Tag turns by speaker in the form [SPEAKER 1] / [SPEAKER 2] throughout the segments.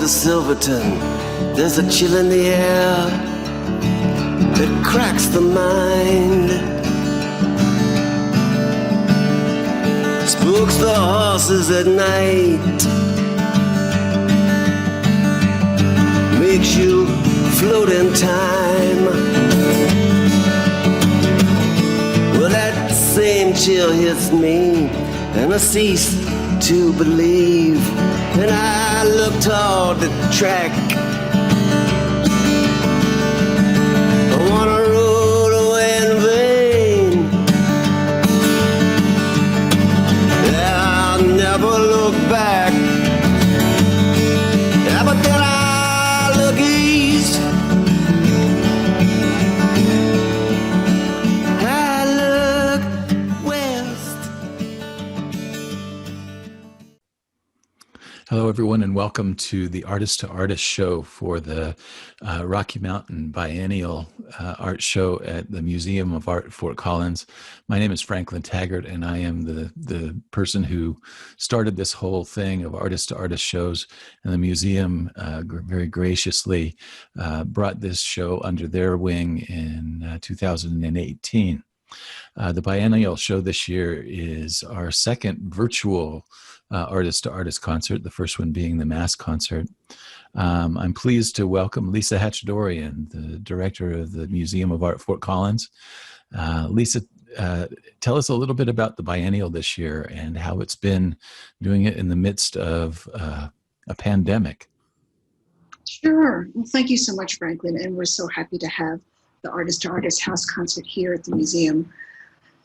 [SPEAKER 1] to Silverton, there's a chill in the air that cracks the mind. Spooks the horses at night, makes you float in time. Well, that same chill hits me, and I cease to believe, and I look toward the track. I wanna roll away in vain. I'll never look back. Yeah, but then I look east. I look west.
[SPEAKER 2] Hello, everyone, and welcome to the Artist to Artist show for the Rocky Mountain Biennial Art Show at the Museum of Art, Fort Collins. My name is Franklin Taggart, and I am the person who started this whole thing of Artist to Artist shows, and the museum very graciously brought this show under their wing in 2018. The Biennial show this year is our second virtual Artist to Artist concert, the first one being the mass concert. I'm pleased to welcome Lisa Hatchadorian, the director of the Museum of Art, Fort Collins. Lisa, tell us a little bit about the Biennial this year and how it's been doing it in the midst of a pandemic.
[SPEAKER 3] Sure. Well, thank you so much, Franklin. And we're so happy to have the Artist to Artist house concert here at the museum.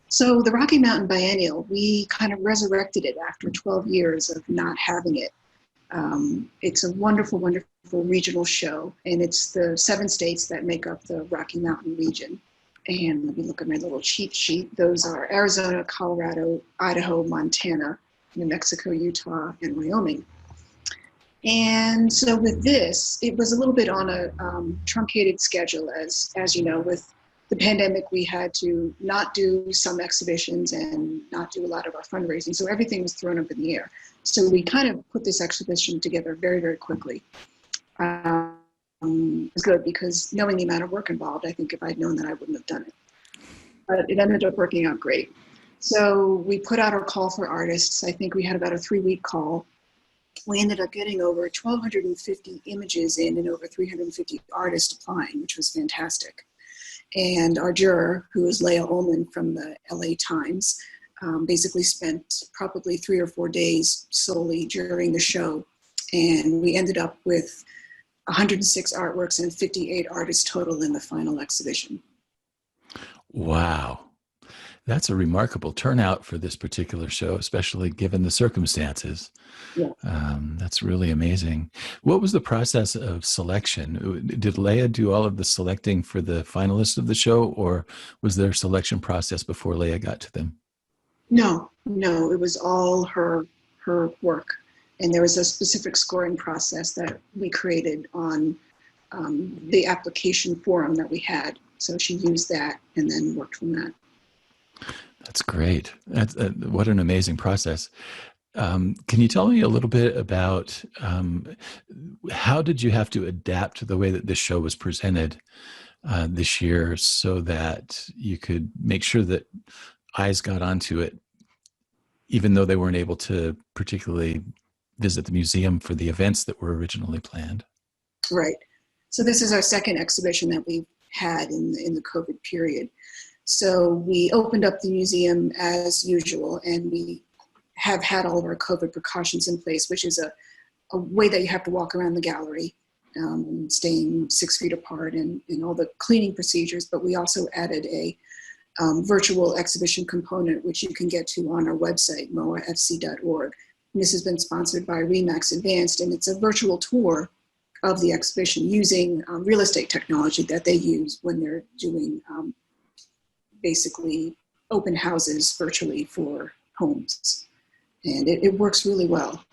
[SPEAKER 3] So the Rocky Mountain Biennial, we kind of resurrected it after 12 years of not having it. It's a wonderful, wonderful regional show, and it's the 7 states that make up the Rocky Mountain region. And let me look at my little cheat sheet. Those are Arizona, Colorado, Idaho, Montana, New Mexico, Utah, and Wyoming. And so with this, it was a little bit on a truncated schedule, as you know, with the pandemic, we had to not do some exhibitions and not do a lot of our fundraising. So everything was thrown up in the air. So we kind of put this exhibition together very, very quickly. It was good because knowing the amount of work involved, I think if I'd known that, I wouldn't have done it. But it ended up working out great. So we put out our call for artists. I think we had about a 3-week call. We ended up getting over 1,250 images in and over 350 artists applying, which was fantastic. And our juror, who is Leah Ullman from the LA Times, basically spent probably 3 or 4 days solely during the show. And we ended up with 106 artworks and 58 artists total in the final exhibition.
[SPEAKER 2] Wow. That's a remarkable turnout for this particular show, especially given the circumstances.
[SPEAKER 3] Yeah.
[SPEAKER 2] That's really amazing. What was the process of selection? Did Leah do all of the selecting for the finalists of the show, or was there a selection process before Leah got to them?
[SPEAKER 3] No, it was all her work. And there was a specific scoring process that we created on the application forum that we had. So she used that and then worked from that.
[SPEAKER 2] That's great. That's what an amazing process. Can you tell me a little bit about how did you have to adapt to the way that this show was presented this year so that you could make sure that eyes got onto it, even though they weren't able to particularly visit the museum for the events that were originally planned?
[SPEAKER 3] Right. So this is our second exhibition that we've had in the COVID period. So we opened up the museum as usual, and we have had all of our COVID precautions in place, which is a way that you have to walk around the gallery, staying 6 feet apart and all the cleaning procedures. But we also added a virtual exhibition component, which you can get to on our website, moafc.org. And this has been sponsored by Remax Advanced, and it's a virtual tour of the exhibition using real estate technology that they use when they're doing basically open houses virtually for homes. And it works really well.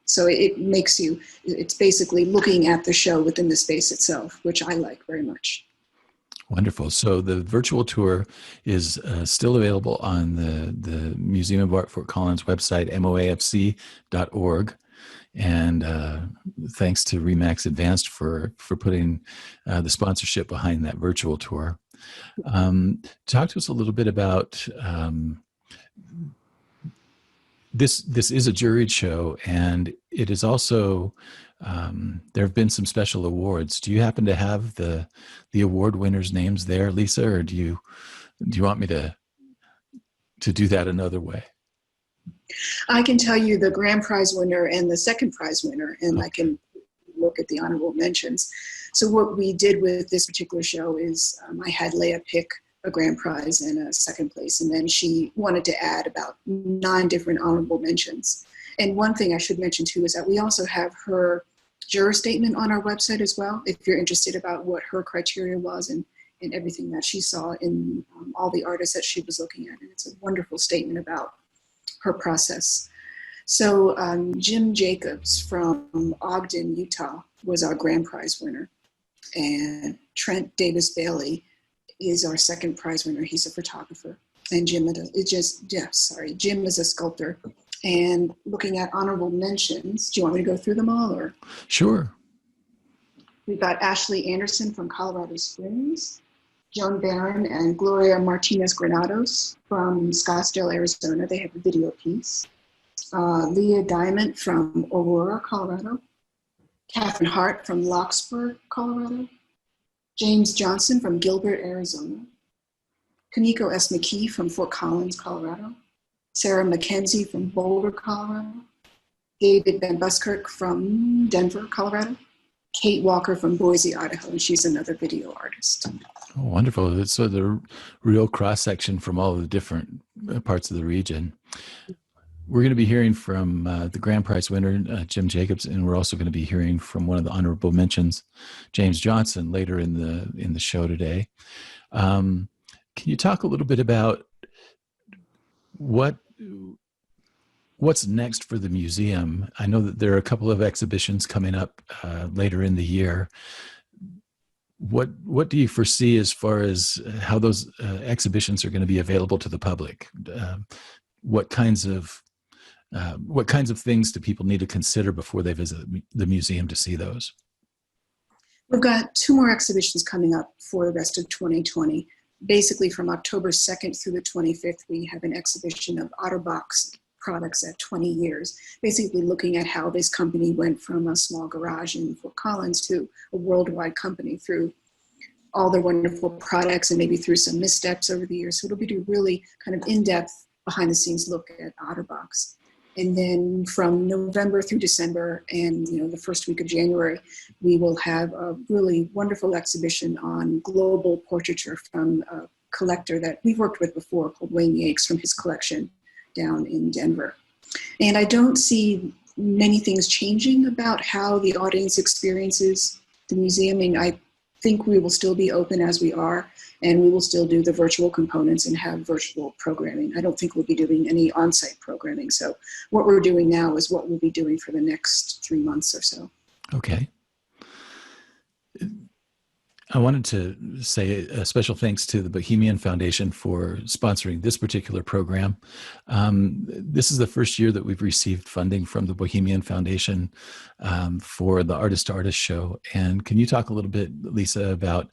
[SPEAKER 3] So it makes you, it's basically looking at the show within the space itself, which I like very much.
[SPEAKER 2] Wonderful. So the virtual tour is still available on the Museum of Art Fort Collins website, moafc.org. And thanks to Remax Advanced for putting the sponsorship behind that virtual tour. Talk to us a little bit about this is a juried show, and it is also there have been some special awards. Do you happen to have the award winners' names there, Lisa, or do you want me to do that another way?
[SPEAKER 3] I can tell you the grand prize winner and the second prize winner, and I can look at the honorable mentions. So what we did with this particular show is I had Leah pick a grand prize and a second place, and then she wanted to add about 9 different honorable mentions. And one thing I should mention too is that we also have her juror statement on our website as well, if you're interested about what her criteria was and everything that she saw in all the artists that she was looking at. And it's a wonderful statement about her process. So Jim Jacobs from Ogden, Utah was our grand prize winner. And Trent Davis Bailey is our second prize winner. He's a photographer. And Jim is a sculptor. And looking at honorable mentions, do you want me to go through them all? Or?
[SPEAKER 2] Sure.
[SPEAKER 3] We've got Ashley Anderson from Colorado Springs, Joan Barron and Gloria Martinez Granados from Scottsdale, Arizona. They have a video piece. Leah Diamond from Aurora, Colorado. Catherine Hart from Locksburg, Colorado. James Johnson from Gilbert, Arizona. Kaneko S. McKee from Fort Collins, Colorado. Sarah McKenzie from Boulder, Colorado. David Van Buskirk from Denver, Colorado. Kate Walker from Boise, Idaho, and she's another video artist.
[SPEAKER 2] Oh, wonderful. So the real cross-section from all the different parts of the region. We're going to be hearing from the grand prize winner, Jim Jacobs, and we're also going to be hearing from one of the honorable mentions, James Johnson, later in the show today. Can you talk a little bit about what's next for the museum? I know that there are a couple of exhibitions coming up later in the year. What do you foresee as far as how those exhibitions are going to be available to the public? What kinds of things do people need to consider before they visit the museum to see those?
[SPEAKER 3] We've got 2 more exhibitions coming up for the rest of 2020. Basically, from October 2nd through the 25th, we have an exhibition of OtterBox products at 20 years, basically looking at how this company went from a small garage in Fort Collins to a worldwide company through all their wonderful products and maybe through some missteps over the years. So it'll be a really kind of in-depth, behind-the-scenes look at OtterBox. And then from November through December and the first week of January, we will have a really wonderful exhibition on global portraiture from a collector that we've worked with before called Wayne Yakes from his collection down in Denver. And I don't see many things changing about how the audience experiences the museum. I mean, I think we will still be open as we are, and we will still do the virtual components and have virtual programming. I don't think we'll be doing any on-site programming. So what we're doing now is what we'll be doing for the next 3 months or so. Okay.
[SPEAKER 2] I wanted to say a special thanks to the Bohemian Foundation for sponsoring this particular program. This is the first year that we've received funding from the Bohemian Foundation for the Artist to Artist show. And can you talk a little bit, Lisa, about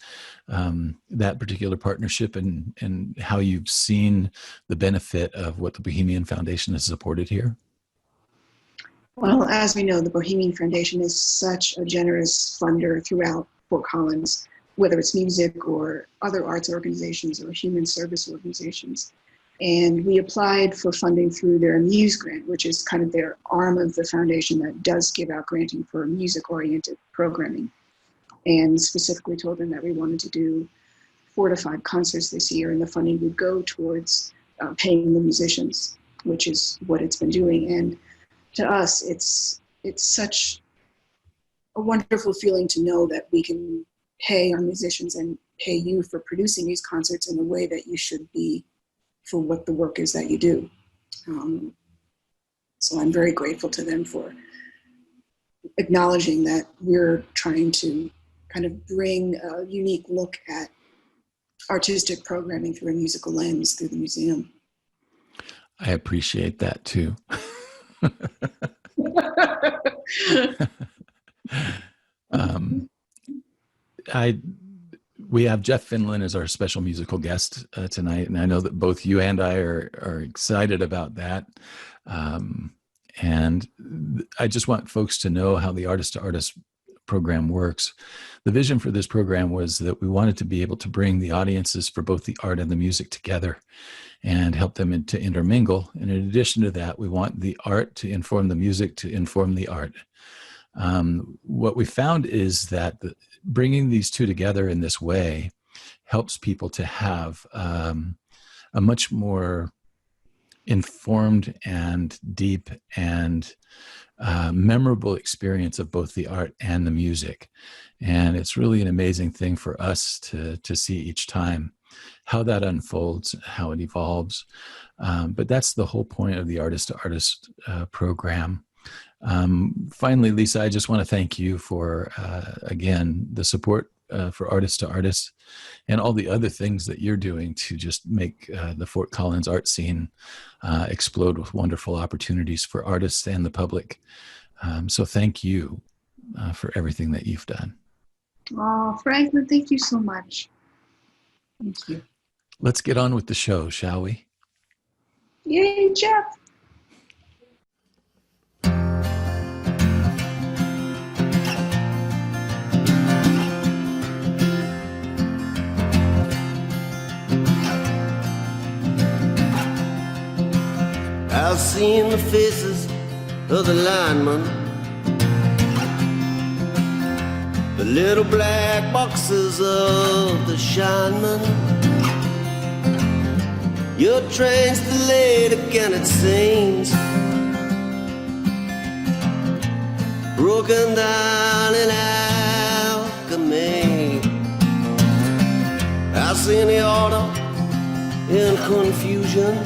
[SPEAKER 2] that particular partnership and how you've seen the benefit of what the Bohemian Foundation has supported here?
[SPEAKER 3] Well, as we know, the Bohemian Foundation is such a generous funder throughout Fort Collins, whether it's music or other arts organizations or human service organizations. And we applied for funding through their Muse grant, which is kind of their arm of the foundation that does give out granting for music-oriented programming. And specifically told them that we wanted to do 4 to 5 concerts this year, and the funding would go towards paying the musicians, which is what it's been doing. And to us, it's such a wonderful feeling to know that we can pay our musicians and pay you for producing these concerts in the way that you should be for what the work is that you do. So I'm very grateful to them for acknowledging that we're trying to kind of bring a unique look at artistic programming through a musical lens through the museum.
[SPEAKER 2] I appreciate that too. We have Jeff Finlin as our special musical guest tonight, and I know that both you and I are excited about that. And I just want folks to know how the Artist to Artist program works. The vision for this program was that we wanted to be able to bring the audiences for both the art and the music together and help them to intermingle. And in addition to that, we want the art to inform the music, to inform the art. What we found is that bringing these two together in this way helps people to have a much more informed and deep and memorable experience of both the art and the music. And it's really an amazing thing for us to see each time how that unfolds, how it evolves. But that's the whole point of the Artist to Artist program. Finally, Lisa, I just want to thank you for, again, the support for Artist to Artist and all the other things that you're doing to just make the Fort Collins art scene explode with wonderful opportunities for artists and the public. So thank you for everything that you've done.
[SPEAKER 3] Oh, Franklin, thank you so much. Thank you.
[SPEAKER 2] Let's get on with the show, shall we?
[SPEAKER 3] Yay, Jeff.
[SPEAKER 1] I've seen the faces of the linemen, the little black boxes of the shinemen. Your train's delayed again, it seems, broken down in alchemy. I've seen the order in confusion,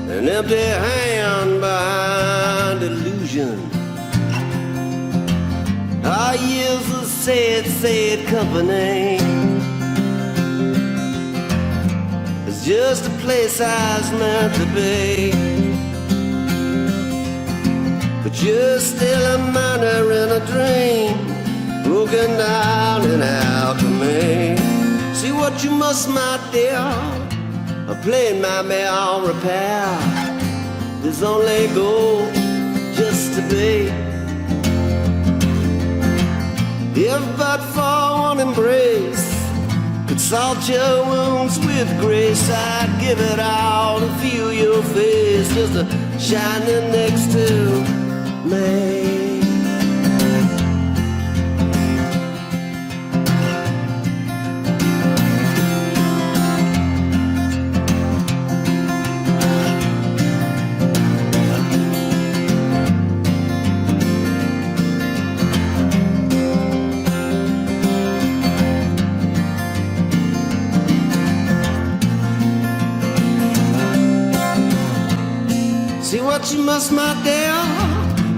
[SPEAKER 1] an empty hand behind illusion. Our years of sad company is just a place I was meant to be. But you're still a miner in a dream, broken down in alchemy. See what you must, my dear, I played my mail repair. There's only gold just to be. If but for one embrace could salt your wounds with grace, I'd give it all to feel your face just a shining next to me. What you must, my dear,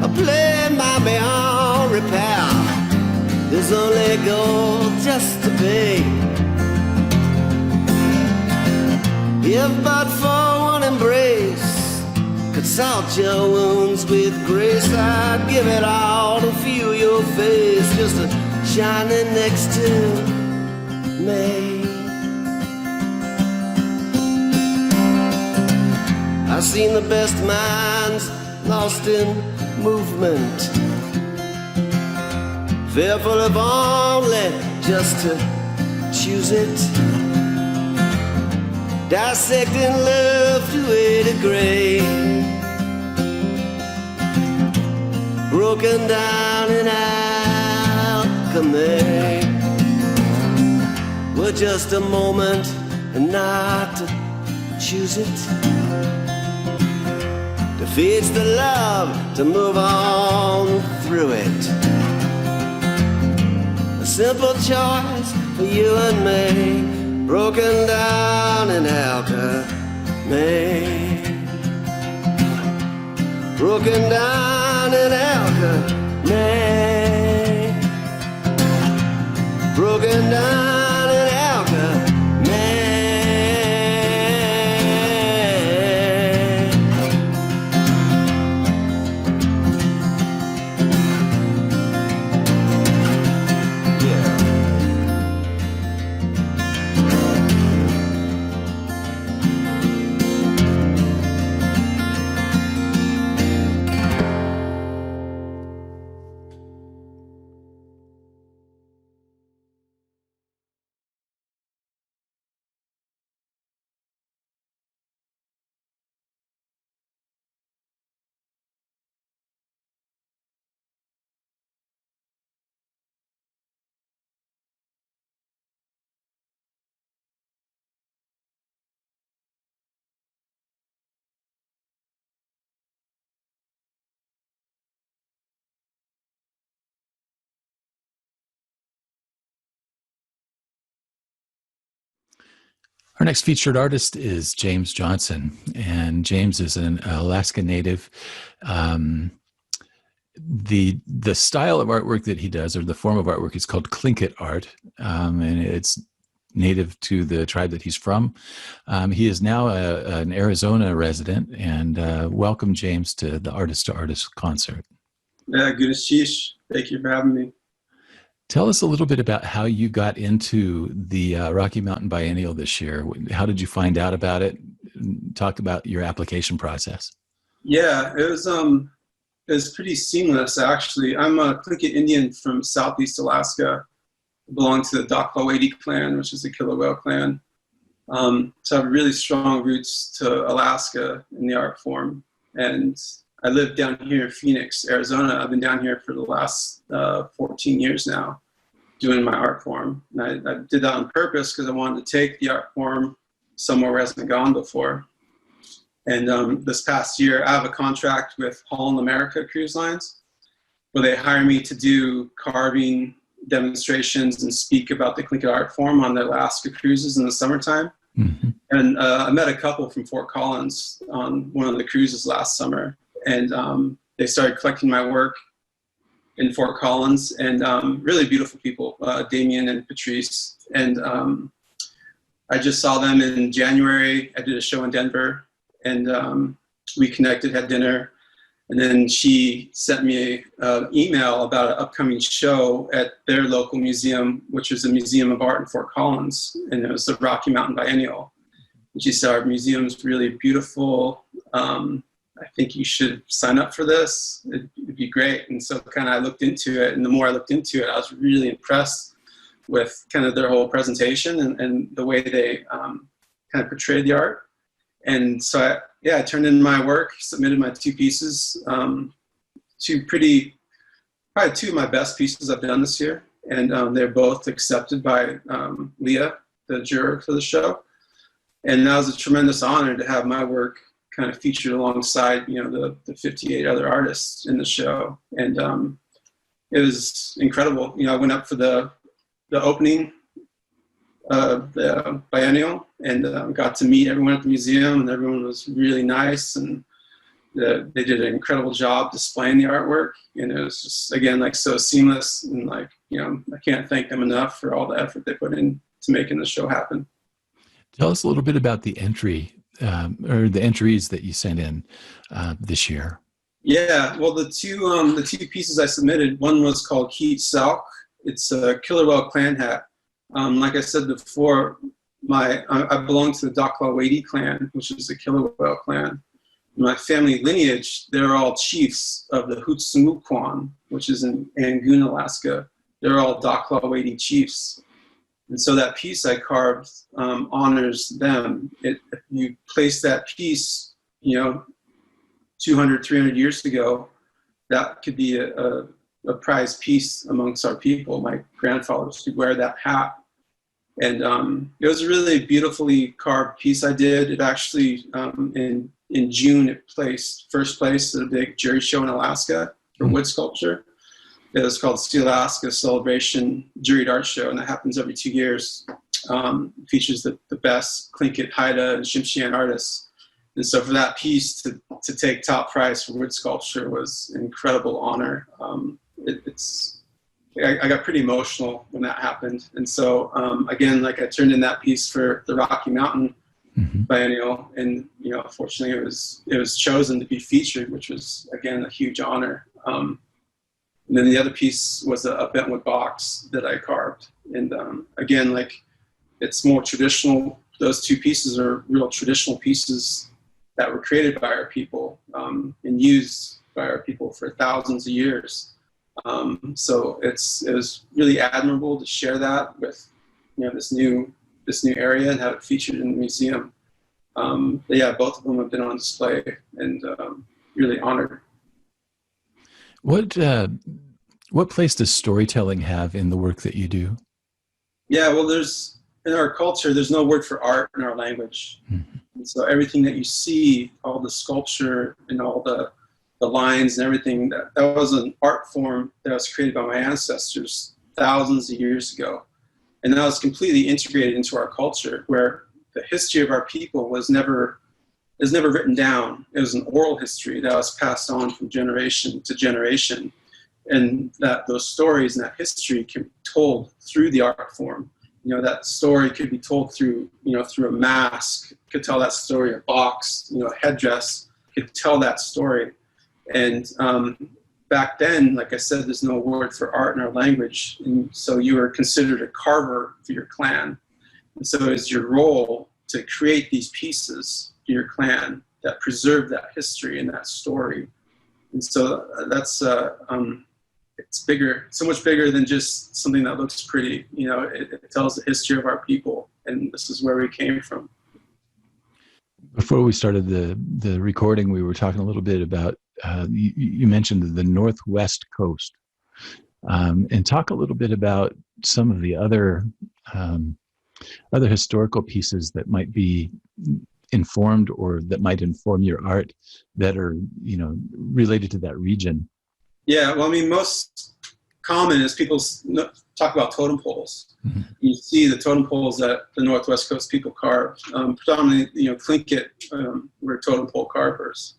[SPEAKER 1] I play my beyond repair. There's only gold just to pay. If but for one embrace could salt your wounds with grace, I'd give it all to feel your face just a shining next to me. I've seen the best minds lost in movement, fearful of only just to choose it, dissecting love to a degree, broken down in alchemy. We're just a moment and not to choose it. Defeats the love to move on through it. A simple choice for you and me, broken down in alchemy. Broken down in alchemy. Broken down in alchemy.
[SPEAKER 2] Our next featured artist is James Johnson, and James is an Alaska native. The style of artwork that he does, or the form of artwork, is called Tlingit art, and it's native to the tribe that he's from. He is now an Arizona resident, and welcome, James, to the Artist to Artist concert.
[SPEAKER 4] Yeah, good ashish. Thank you for having me.
[SPEAKER 2] Tell us a little bit about how you got into the Rocky Mountain Biennial this year. How did you find out about it? Talk about your application process.
[SPEAKER 4] Yeah, it was pretty seamless, actually. I'm a Tlingit Indian from Southeast Alaska. I belong to the Edie clan, which is a killer whale clan. So I have really strong roots to Alaska in the art form. And I live down here in Phoenix, Arizona. I've been down here for the last 14 years now doing my art form. And I did that on purpose because I wanted to take the art form somewhere where I hasn't gone before. And this past year, I have a contract with Holland America Cruise Lines where they hire me to do carving demonstrations and speak about the Tlingit art form on their Alaska cruises in the summertime. Mm-hmm. And I met a couple from Fort Collins on one of the cruises last summer. And they started collecting my work in Fort Collins, and really beautiful people, Damien and Patrice. And I just saw them in January. I did a show in Denver, and we connected, had dinner. And then she sent me an email about an upcoming show at their local museum, which is the Museum of Art in Fort Collins. And it was the Rocky Mountain Biennial. And she said, our museum's really beautiful. I think you should sign up for this. It'd be great. And so kind of I looked into it, and the more I looked into it, I was really impressed with kind of their whole presentation and the way they kind of portrayed the art. And so I turned in my work, submitted my 2 pieces, probably 2 of my best pieces I've done this year. And they're both accepted by Leah, the juror for the show. And that was a tremendous honor to have my work kind of featured alongside, the 58 other artists in the show. And it was incredible. I went up for the opening of the Biennial and got to meet everyone at the museum, and everyone was really nice, and they did an incredible job displaying the artwork. And it was just, again, so seamless, and I can't thank them enough for all the effort they put in to making the show happen.
[SPEAKER 2] Tell us a little bit about the entry or the entries that you sent in this year.
[SPEAKER 4] Yeah, well, the two pieces I submitted, one was called Heat Salk. It's a killer whale clan hat. Like I said before, I belong to the Edie clan, which is the killer whale clan. My family lineage, they're all chiefs of the Hoot-Sumukwan, which is in Angoon, Alaska. They're all Edie chiefs. And so that piece I carved honors them. If you place that piece, 200, 300 years ago, that could be a prized piece amongst our people. My grandfathers could wear that hat. And it was a really beautifully carved piece I did. It actually, in June, it placed first place at a big jury show in Alaska for wood sculpture. It was called the Alaska Celebration Juried Art Show, and that happens every 2 years. It features the best Tlingit, Haida, and Tsimshian artists. And so for that piece to take top prize for wood sculpture was an incredible honor. I got pretty emotional when that happened. And so, again, I turned in that piece for the Rocky Mountain Biennial, and, fortunately it was chosen to be featured, which was, again, a huge honor. And then the other piece was a bentwood box that I carved. And again, it's more traditional. Those 2 pieces are real traditional pieces that were created by our people and used by our people for thousands of years. So it was really admirable to share that with this new area and have it featured in the museum. But yeah, both of them have been on display, and really honored.
[SPEAKER 2] What place does storytelling have in the work that you do?
[SPEAKER 4] Yeah, well, in our culture, there's no word for art in our language. Mm-hmm. And so everything that you see, all the sculpture and all the lines and everything, that was an art form that was created by my ancestors thousands of years ago. And that was completely integrated into our culture, where the history of our people was never written down. It was an oral history that was passed on from generation to generation, and that those stories and that history can be told through the art form. You know, that story could be told through, you know, through a mask, could tell that story, a box, you know, a headdress could tell that story. And back then, like I said, there's no word for art in our language, and so you were considered a carver for your clan. And so it's your role to create these pieces for your clan that preserve that history and that story. And so that's it's bigger, so much bigger than just something that looks pretty. You know, it tells the history of our people, and this is where we came from.
[SPEAKER 2] Before we started the recording, we were talking a little bit about, you mentioned the Northwest Coast, and talk a little bit about some of the other historical pieces that might be informed or that might inform your art that are, you know, related to that region. Yeah,
[SPEAKER 4] well, I mean, most common is people talk about totem poles. Mm-hmm. You see the totem poles that the Northwest Coast people carved. Predominantly, you know, Tlingit were totem pole carvers.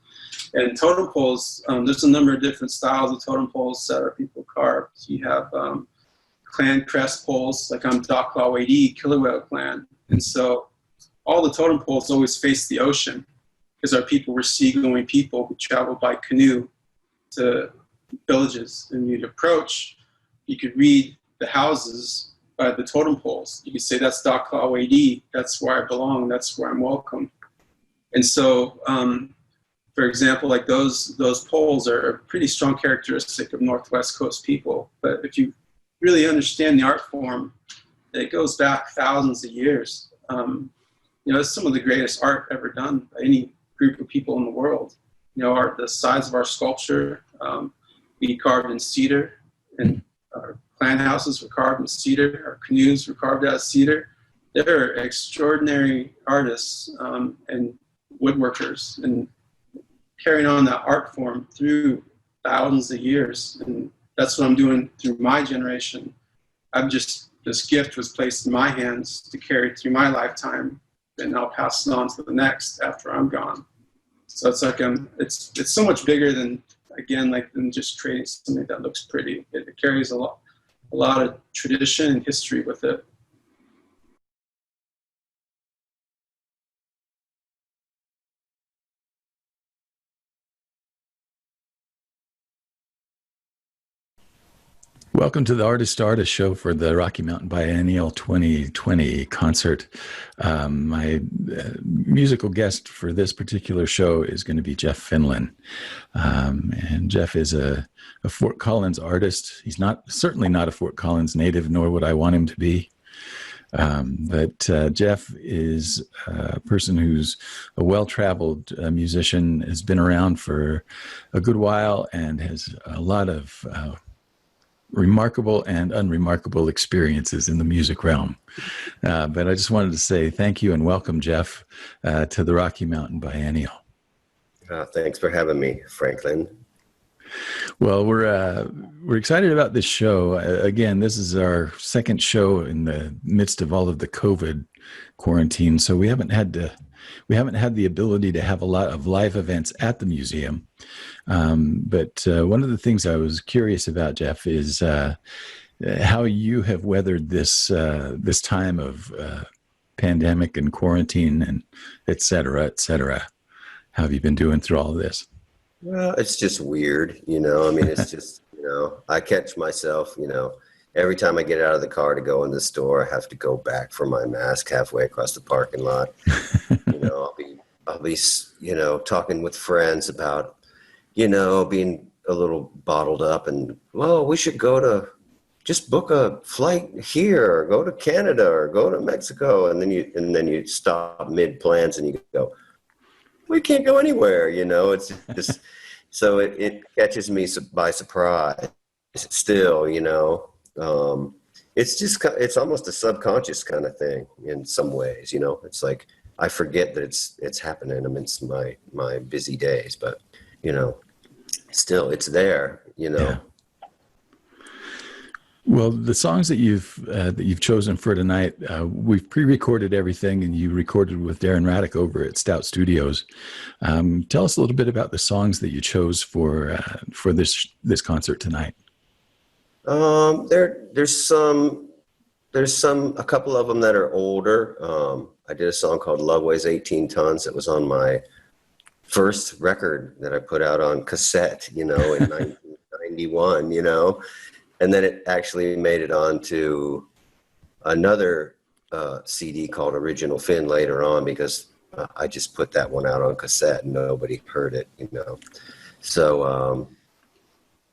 [SPEAKER 4] And totem poles, there's a number of different styles of totem poles that our people carved. You have clan crest poles, like I'm Daklaw Edie, Killer Whale clan. And so all the totem poles always face the ocean because our people were seagoing people who traveled by canoe to villages. And you'd approach, you could read the houses by the totem poles. You could say, that's Daklaw Edie, that's where I belong, that's where I'm welcome. And so, for example, like those poles are a pretty strong characteristic of Northwest Coast people. But if you really understand the art form, it goes back thousands of years. You know, it's some of the greatest art ever done by any group of people in the world. You know, the size of our sculpture, we carved in cedar, and our clan houses were carved in cedar, our canoes were carved out of cedar. They're extraordinary artists and woodworkers, and carrying on that art form through thousands of years. And that's what I'm doing through my generation. This gift was placed in my hands to carry through my lifetime, and I'll pass it on to the next after I'm gone. So it's like, it's so much bigger than just creating something that looks pretty. It carries a lot of tradition and history with it.
[SPEAKER 2] Welcome to the Artist to Artist show for the Rocky Mountain Biennial 2020 concert. My musical guest for this particular show is going to be Jeff Finlin. And Jeff is a Fort Collins artist. He's certainly not a Fort Collins native, nor would I want him to be. But Jeff is a person who's a well-traveled musician, has been around for a good while, and has a lot of remarkable and unremarkable experiences in the music realm. But I just wanted to say thank you and welcome, Jeff, to the Rocky Mountain Biennial.
[SPEAKER 5] Thanks for having me, Franklin.
[SPEAKER 2] Well, we're excited about this show. Again, this is our second show in the midst of all of the COVID quarantine, so we haven't had the ability to have a lot of live events at the museum. But one of the things I was curious about, Jeff, is how you have weathered this time of pandemic and quarantine and et cetera, et cetera. How have you been doing through all of this?
[SPEAKER 5] Well, it's just weird, you know. I mean, it's just, you know, I catch myself, you know, every time I get out of the car to go in the store, I have to go back for my mask halfway across the parking lot. You know, I'll be, you know, talking with friends about, you know, being a little bottled up and, well, we should just book a flight here or go to Canada or go to Mexico. And then you stop mid plans and you go, we can't go anywhere, you know. It's just, so it catches me by surprise still, you know. It's almost a subconscious kind of thing in some ways, you know. It's like I forget that it's happening amidst my busy days, but you know, still it's there, you know.
[SPEAKER 2] Well, the songs that you've chosen for tonight, we've pre-recorded everything, and you recorded with Darren Raddick over at Stout Studios. Tell us a little bit about the songs that you chose for this concert tonight.
[SPEAKER 5] There's a couple of them that are older. I did a song called Love Weighs 18 Tons. It was on my first record that I put out on cassette, in 1991, and then it actually made it onto another CD called Original Fin later on, because I just put that one out on cassette and nobody heard it, So,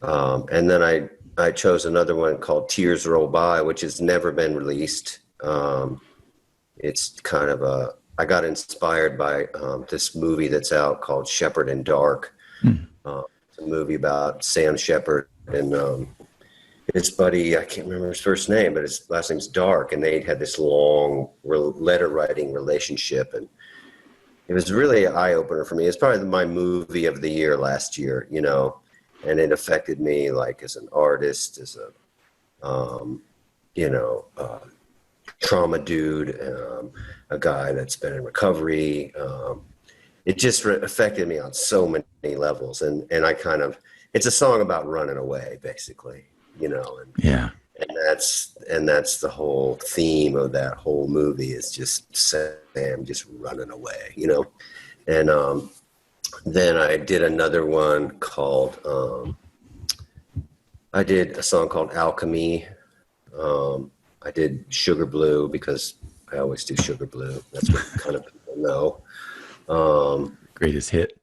[SPEAKER 5] and then I chose another one called Tears Roll By, which has never been released. It's kind of I got inspired by this movie that's out called Shepherd in Dark. It's a movie about Sam Shepard and his buddy, I can't remember his first name, but his last name's Dark, and they had this long letter writing relationship, and it was really an eye opener for me. It's probably my movie of the year last year, and it affected me like as an artist, as a trauma dude, a guy that's been in recovery. It just affected me on so many levels, and it's a song about running away, basically. And that's the whole theme of that whole movie, is just Sam just running away, And then I did another one called I did a song called Alchemy. I did Sugar Blue because I always do Sugar Blue. That's what kind of people know.
[SPEAKER 2] Greatest hit.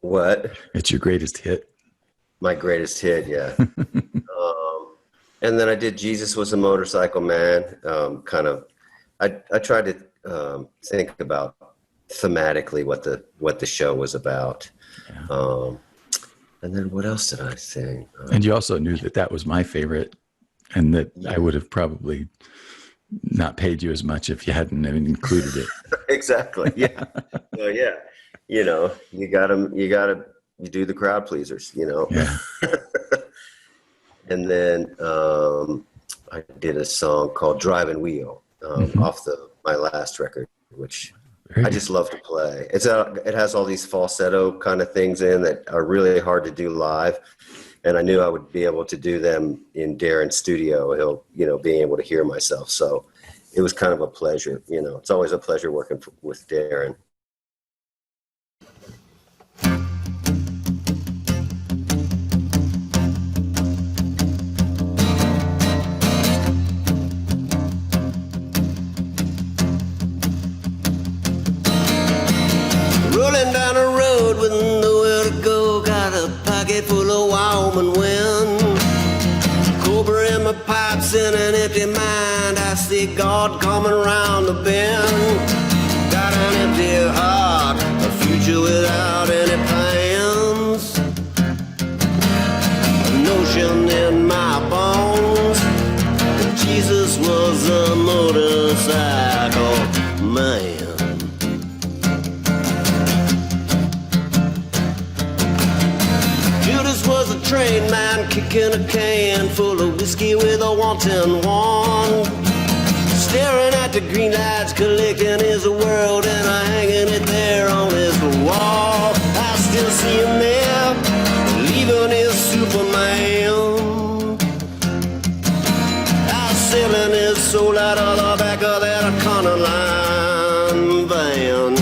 [SPEAKER 5] What?
[SPEAKER 2] It's your greatest hit.
[SPEAKER 5] My greatest hit, yeah. And then I did Jesus Was a Motorcycle Man. I tried to think about thematically what the show was about. Yeah. And then what else did I sing?
[SPEAKER 2] And you also knew that was my favorite, and that I would have probably not paid you as much if you hadn't included it.
[SPEAKER 5] Exactly. Yeah. Well, yeah. You do the crowd pleasers,
[SPEAKER 2] Yeah.
[SPEAKER 5] And then I did a song called Drive and Wheel off my last record, which I just love to play. It has all these falsetto kind of things in that are really hard to do live. And I knew I would be able to do them in Darren's studio, being able to hear myself. So it was kind of a pleasure. It's always a pleasure working with Darren.
[SPEAKER 1] Rolling down a road with nowhere to go, got a pocket full of Wyoming wind. Cobra in my pipes in an empty mind, I see God coming around the bend. Got an empty heart, a future without any plans. A notion in my bones that Jesus was a motorcycle man. Was a train man kicking a can full of whiskey with a wanton wand, staring at the green lights, collecting his world and hanging it there on his wall. I still see him there, leaving his Superman. I selling his soul out of the back of that Econoline van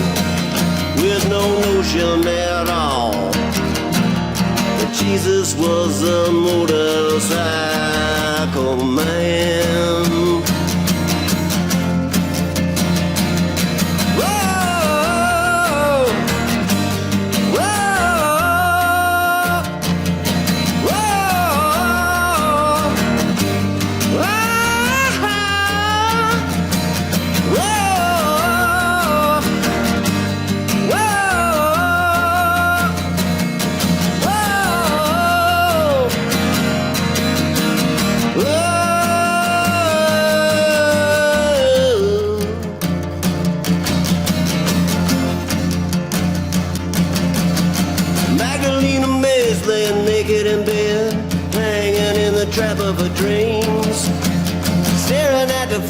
[SPEAKER 1] with no notion at all. Jesus was a motorcycle man. Whoa, whoa, whoa, whoa, whoa.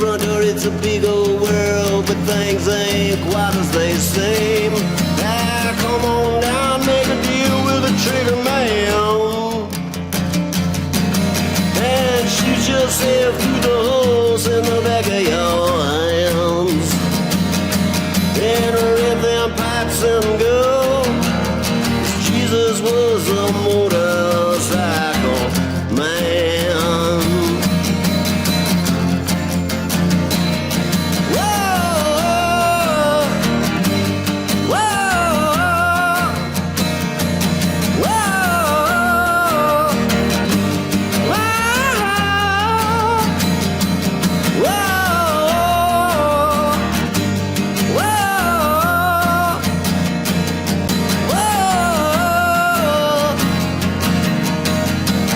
[SPEAKER 1] front door, it's a big old world, but things ain't quite as they seem. Ah, come on down, make a deal with a trigger man, and shoot yourself through the holes in the back of your hands. Then rip them pipes and go. Jesus was a motorcycle man. Whoa, whoa,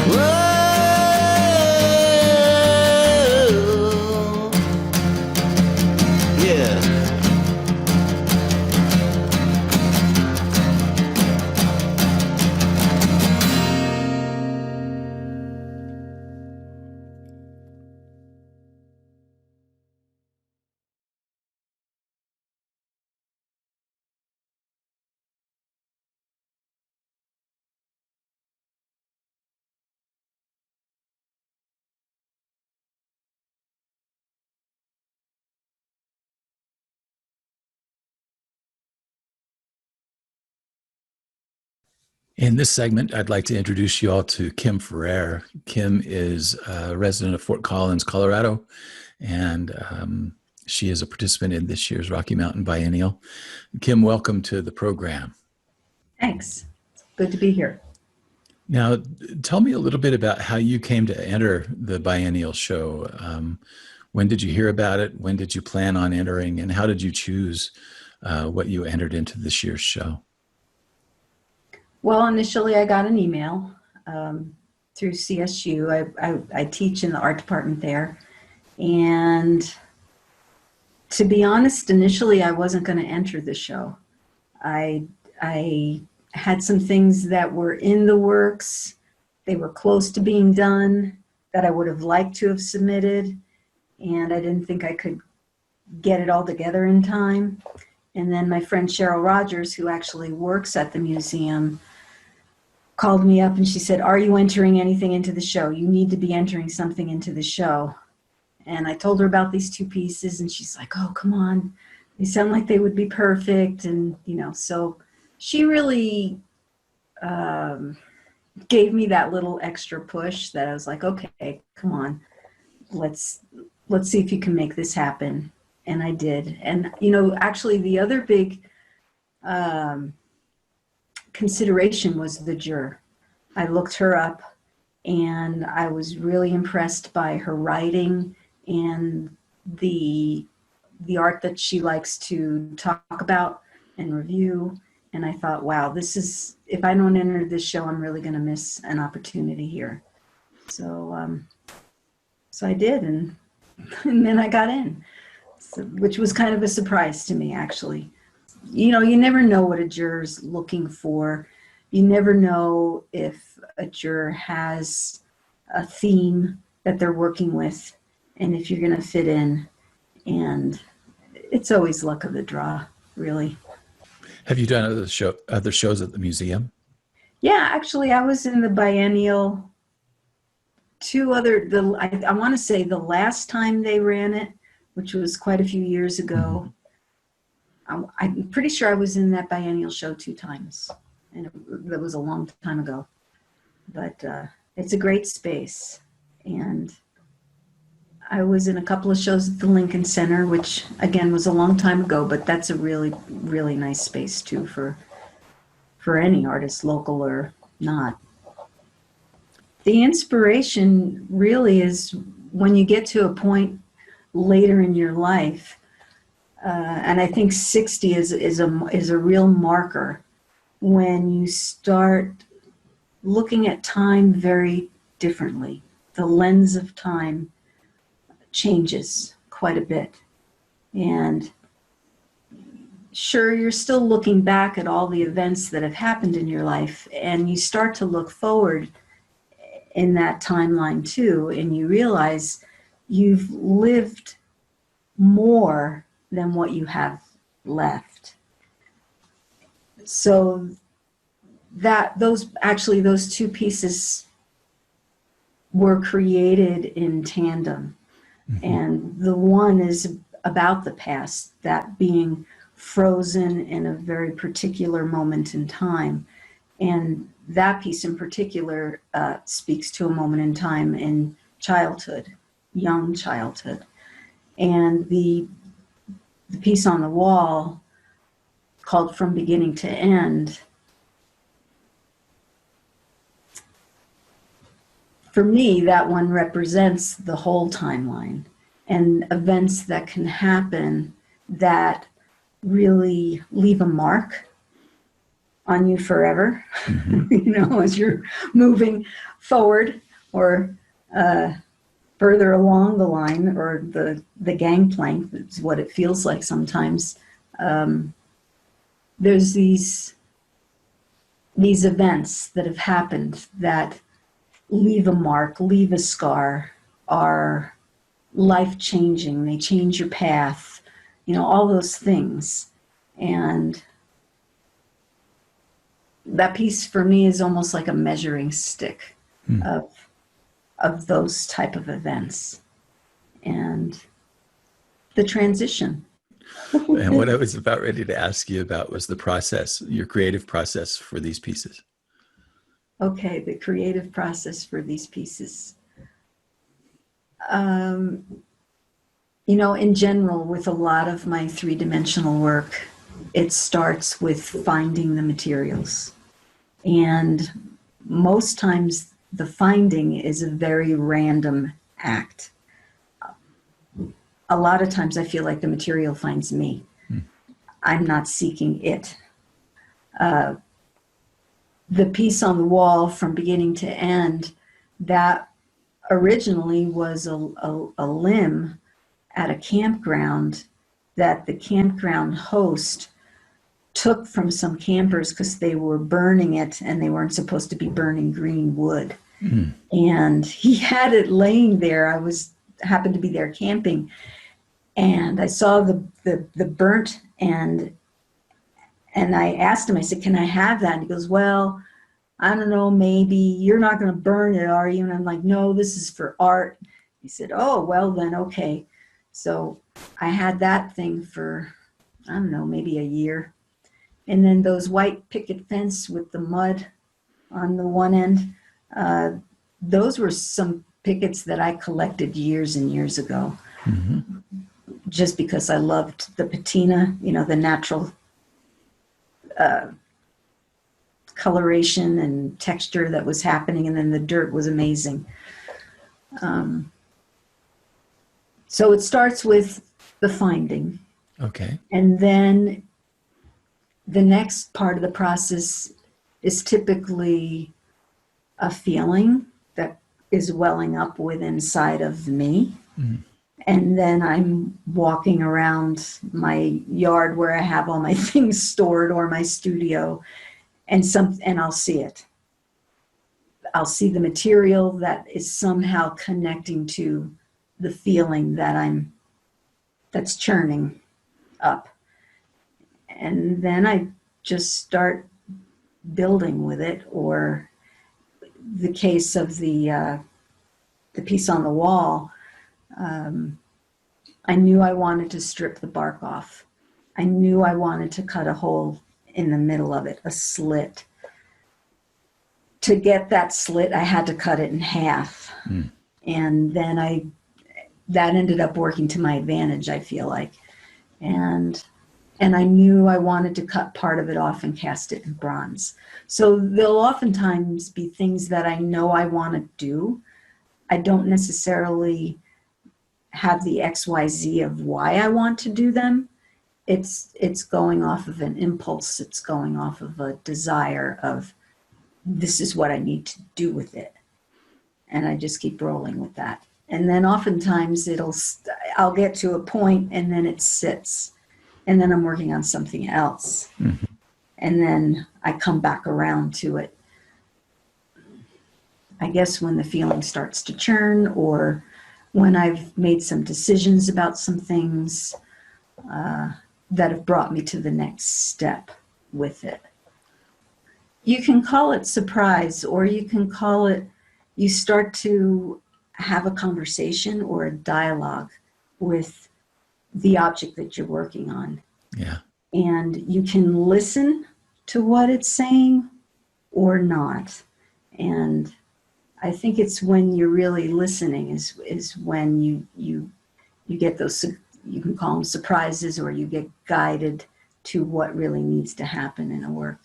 [SPEAKER 1] whoa, yeah.
[SPEAKER 2] In this segment, I'd like to introduce you all to Kim Ferrer. Kim is a resident of Fort Collins, Colorado, and she is a participant in this year's Rocky Mountain Biennial. Kim, welcome to the program.
[SPEAKER 6] Thanks. It's good to be here.
[SPEAKER 2] Now, tell me a little bit about how you came to enter the Biennial show. When did you hear about it? When did you plan on entering? And how did you choose what you entered into this year's show?
[SPEAKER 6] Well, initially I got an email through CSU. I teach in the art department there. And to be honest, initially I wasn't going to enter the show. I had some things that were in the works. They were close to being done that I would have liked to have submitted. And I didn't think I could get it all together in time. And then my friend Cheryl Rogers, who actually works at the museum, called me up and she said, "Are you entering anything into the show? You need to be entering something into the show." And I told her about these two pieces and she's like, "Oh, come on. They sound like they would be perfect." And, so she really gave me that little extra push that I was like, okay, come on, let's see if you can make this happen. And I did. And, actually the other big consideration was the juror. I looked her up and I was really impressed by her writing and the art that she likes to talk about and review. And I thought, wow, if I don't enter this show, I'm really going to miss an opportunity here. So I did, and then I got in, which was kind of a surprise to me, actually. You never know what a juror's looking for. You never know if a juror has a theme that they're working with and if you're going to fit in. And it's always luck of the draw, really. Have you done other shows at the museum? Yeah, actually, I was in the Biennial. I want to say the last time they ran it, which was quite a few years ago. I'm pretty sure I was in that Biennial show 2 times, and that was a long time ago. But it's a great space, and I was in a couple of shows at the Lincoln Center, which again was a long time ago, but that's a really, really nice space too for any artist, local or not. The inspiration really is when you get to a point later in your life, and I think 60 is a real marker when you start looking at time very differently. The lens of time changes quite a bit. And sure, you're still looking back at all the events that have happened in your life, and you start to look forward in that timeline too, and you realize you've lived more than what you have left. So those two pieces were created in tandem. Mm-hmm. And the one is about the past, that being frozen in a very particular moment in time. And that piece in particular speaks to a moment in time in childhood, young childhood. And the piece on the wall, called From Beginning to End, for me, that one represents the whole timeline and events that can happen that really leave a mark on you forever, mm-hmm. As you're moving forward or further along the line, or the gangplank. It's what it feels like sometimes. There's these events that have happened that leave a mark, leave a scar, are life-changing. They change your path, all those things. And that piece for me is almost like a measuring stick of those type of events and the transition.
[SPEAKER 2] And what I was about ready to ask you about was the process, your creative process for these pieces.
[SPEAKER 6] Okay, the creative process for these pieces. In general, with a lot of my three-dimensional work, it starts with finding the materials. And most times the finding is a very random act. A lot of times I feel like the material finds me. I'm not seeking it. The piece on the wall, From Beginning to End, that originally was a limb at a campground that the campground host took from some campers because they were burning it and they weren't supposed to be burning green wood. Mm. And he had it laying there. I happened to be there camping, and I saw the burnt and I asked him, I said, "Can I have that?" And he goes, "Well, I don't know, maybe. You're not going to burn it, are you?" And I'm like, "No, this is for art." He said, "Oh, well then, okay." So I had that thing for, I don't know, maybe a year. And then those white picket fence with the mud on the one end, those were some pickets that I collected years and years ago. Mm-hmm. Just because I loved the patina, the natural coloration and texture that was happening, and then the dirt was amazing. So it starts with the finding.
[SPEAKER 2] Okay.
[SPEAKER 6] And then the next part of the process is typically a feeling that is welling up within inside of me. Mm. And then I'm walking around my yard where I have all my things stored, or my studio, and I'll see it. I'll see the material that is somehow connecting to the feeling that's churning up. And then I just start building with it. Or the case of the piece on the wall, I knew I wanted to strip the bark off. I knew I wanted to cut a hole in the middle of it, a slit. To get that slit, I had to cut it in half. Mm. And then that ended up working to my advantage, I feel like. And I knew I wanted to cut part of it off and cast it in bronze. So there'll oftentimes be things that I know I want to do. I don't necessarily have the XYZ of why I want to do them. It's going off of an impulse. It's going off of a desire of, this is what I need to do with it. And I just keep rolling with that. And then oftentimes I'll get to a point and then it sits. And then I'm working on something else. Mm-hmm. And then I come back around to it. I guess when the feeling starts to churn, or when I've made some decisions about some things that have brought me to the next step with it. You can call it surprise, or you can call it, you start to have a conversation or a dialogue with the object that you're working on.
[SPEAKER 2] Yeah.
[SPEAKER 6] And you can listen to what it's saying or not. And I think it's when you're really listening is when you get those, you can call them surprises, or you get guided to what really needs to happen in a work.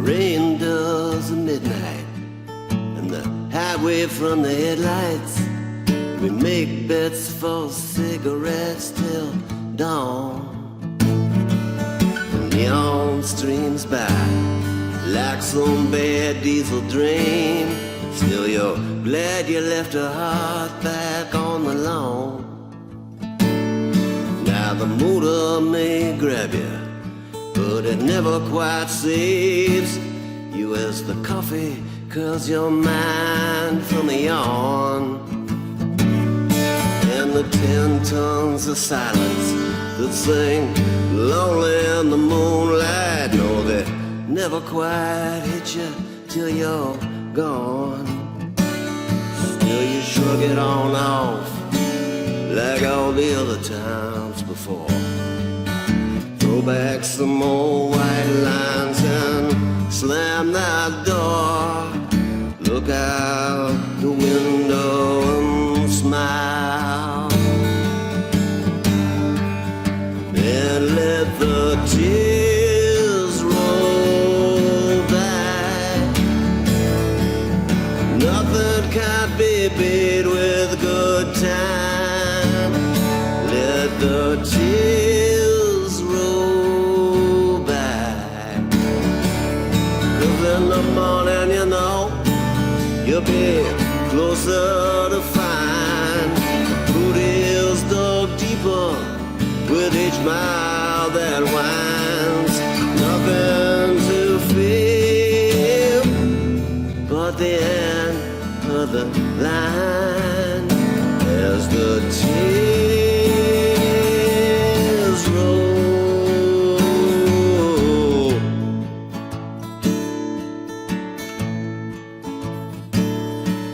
[SPEAKER 1] Rain does at midnight, and the highway from the headlights. We make bets for cigarettes till dawn. And neon streams by like some bad diesel dream. Still you're glad you left her heart back on the lawn. Now the motor may grab you, but it never quite saves you as the coffee curls your mind from a yawn. And the 10 tons of silence that sing lonely in the moonlight, no, they never quite hit you till you're gone. Still you shrug it on off like all the other times before. Throw back some more white lines and slam that door. Look out the window and smile, and let the tears roll back. Nothing can be beat with good time. Let the tears roll back. 'Cause in the morning, you know, you'll be closer to find Fruit Hills dug deeper with each mile that winds. Nothing to fear but the end of the line as the tears roll.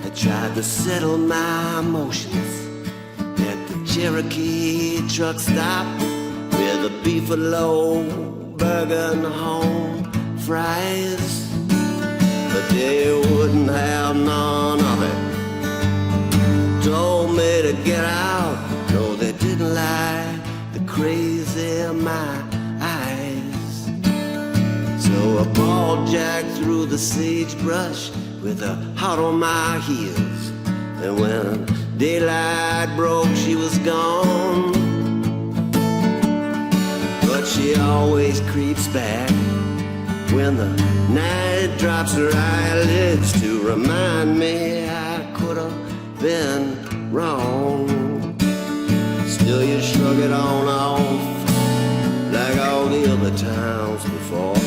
[SPEAKER 1] I tried to settle my emotions at the Cherokee truck stop with a beefalo burger and home fries, but they wouldn't have none of it. Told me to get out, no they didn't lie, the crazy in my eyes. So I balled Jack through the sagebrush with a heart on my heels, and when daylight broke she was gone. But she always creeps back when the night drops her eyelids to remind me I could have been wrong. Still you shrug it on off like all the other times before.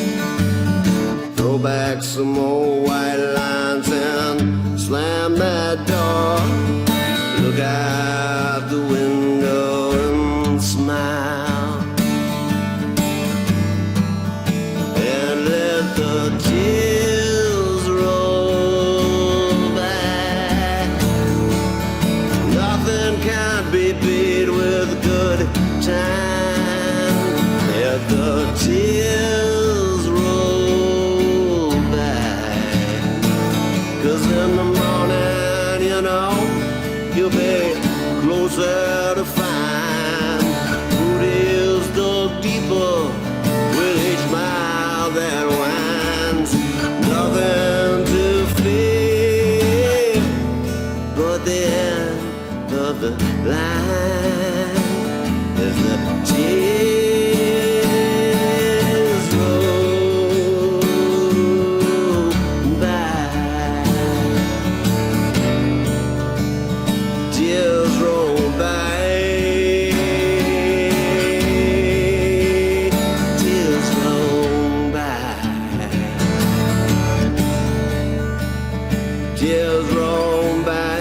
[SPEAKER 1] Throw back some more white lines and slam that door. Look out the window and smile, and let the tears roll back. Nothing can be beat with good time. Let the tears roll back. 'Cause in the morning, you know, you'll be closer to find Fruit Hills dug deeper with each mile that winds. Nothing to fear but the end of the line. Tears roll by. Tears roll by. Tears roll by. Tears roll by.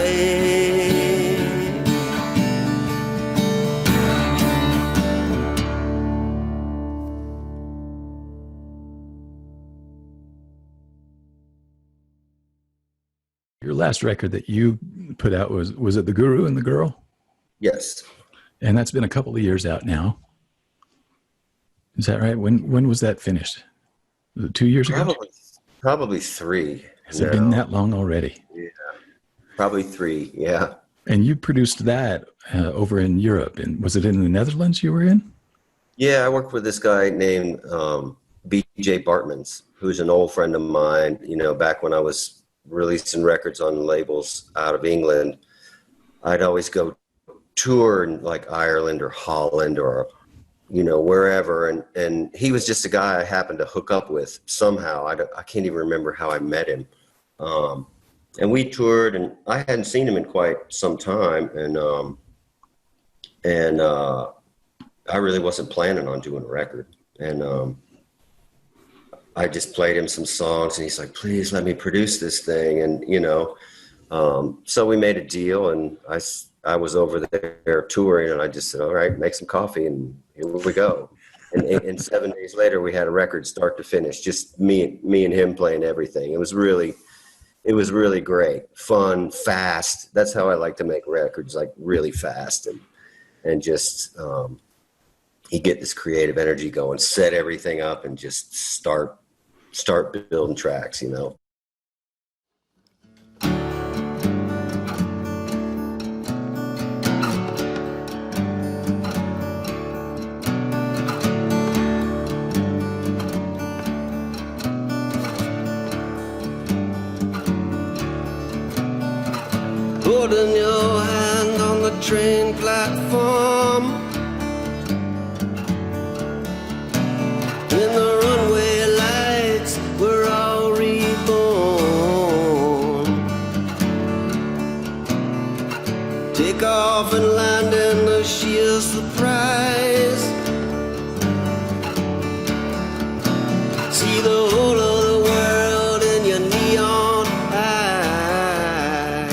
[SPEAKER 2] Your last record that you put out was it The Guru and the Girl?
[SPEAKER 5] Yes.
[SPEAKER 2] And that's been a couple of years out now. Is that right? When was that finished? Was it 2 years ago?
[SPEAKER 5] Probably 3.
[SPEAKER 2] Has it been that long already?
[SPEAKER 5] Yeah. Probably 3, yeah.
[SPEAKER 2] And you produced that over in Europe. And was it in the Netherlands you were in?
[SPEAKER 5] Yeah, I worked with this guy named B.J. Bartmans, who's an old friend of mine, you know, back when I was releasing records on labels out of England. I'd always go tour in like Ireland or Holland or, you know, wherever. And he was just a guy I happened to hook up with somehow. I can't even remember how I met him. And we toured, and I hadn't seen him in quite some time. And I really wasn't planning on doing a record. And I just played him some songs, and he's like, please let me produce this thing. And, you know, so we made a deal, and I was over there touring, and I just said, all right, make some coffee, and here we go. And 7 days later, we had a record start to finish, just me and him playing everything. It was really great, fun, fast. That's how I like to make records, like really fast, and just you get this creative energy going, set everything up, and just start building tracks, you know.
[SPEAKER 1] Holding your hand on the train platform, in the runway lights, we're all reborn. Take off and land in the sheer surprise. See the whole of the world in your neon eyes.